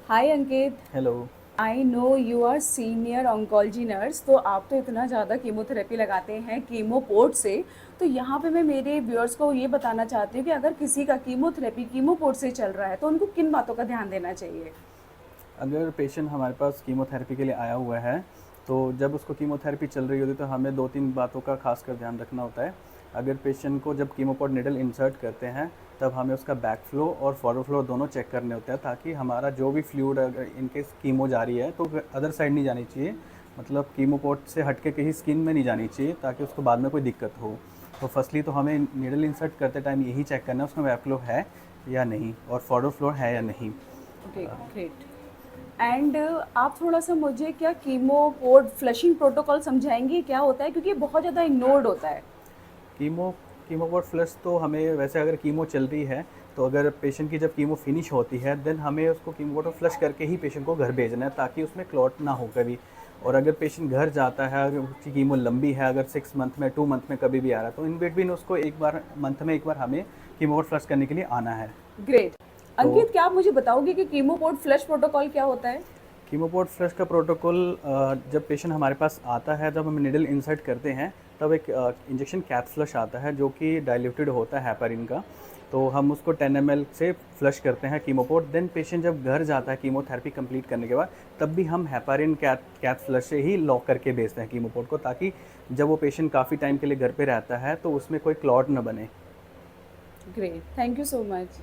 Hi Ankit. Hello. I know you are senior oncology nurse, तो आप तो इतना ज़्यादा कीमोथेरेपी लगाते हैं कीमोपोर्ट से। तो यहाँ पे मैं मेरे व्यूअर्स को ये बताना चाहती हूँ कि अगर किसी का कीमोथेरेपी कीमोपोर्ट से चल रहा है तो उनको किन बातों का ध्यान देना चाहिए। अगर पेशेंट हमारे पास कीमोथेरेपी के लिए आया हुआ है, तो जब उसको कीमोथेरेपी चल रही होती है तो हमें 2-3 बातों का खासकर ध्यान रखना होता है। अगर पेशेंट को जब कीमोपोर्ट निडल इंसर्ट करते हैं, तब हमें उसका बैक फ्लो और फॉरवर्ड फ्लो दोनों चेक करने होते हैं, ताकि हमारा जो भी फ्लूइड अगर इनकेस कीमो जा रही है तो अदर साइड नहीं जानी चाहिए, मतलब कीमोपोर्ट से हट के कहीं स्किन में नहीं जानी चाहिए, ताकि उसको बाद में कोई दिक्कत हो। तो फर्स्टली तो हमें निडल इंसर्ट करते टाइम यही चेक करना है उसमें बैक फ्लो है या नहीं, और फॉरवर्ड फ्लो है या नहीं। Okay, great. एंड आप थोड़ा सा मुझे क्या कीमोपोर्ट फ्लशिंग प्रोटोकॉल समझाएंगे क्या होता है, क्योंकि ये बहुत ज़्यादा इग्नोर्ड होता है। कीमो कीमोपोर्ट फ्लश तो हमें वैसे अगर कीमो चल रही है, तो अगर पेशेंट की जब कीमो फिनिश होती है, देन हमें उसको कीमोपोर्ट फ्लश करके ही पेशेंट को घर भेजना है, ताकि उसमें क्लॉट ना हो कभी। और अगर पेशेंट घर जाता है, अगर उसकी कीमो लंबी है, अगर 6 मंथ में 2 मंथ में कभी भी आ रहा है, तो इन बिटवीन उसको एक बार मंथ में एक बार हमें कीमोपोर्ट फ्लश करने के लिए आना है। ग्रेट। तो अंकित, क्या आप मुझे बताओगे कि कीमोपोर्ट फ्लश प्रोटोकॉल क्या होता है। कीमोपोर्ट फ्लश का प्रोटोकॉल, जब पेशेंट हमारे पास आता है, जब हम निडल इंसर्ट करते हैं, तब एक इंजेक्शन कैप फ्लश आता है जो कि डाइल्यूटेड होता है हेपारिन का। तो हम उसको 10 ml से फ्लश करते हैं कीमोपोर्ट। देन पेशेंट जब घर जाता है कीमोथेरेपी कंप्लीट करने के बाद, तब भी हम हेपारिन कैप फ्लश से ही लॉक करके भेजते हैं कीमोपोर्ट को, ताकि जब वो पेशेंट काफ़ी टाइम के लिए घर पे रहता है तो उसमें कोई क्लॉट न बने। Great, thank you so much.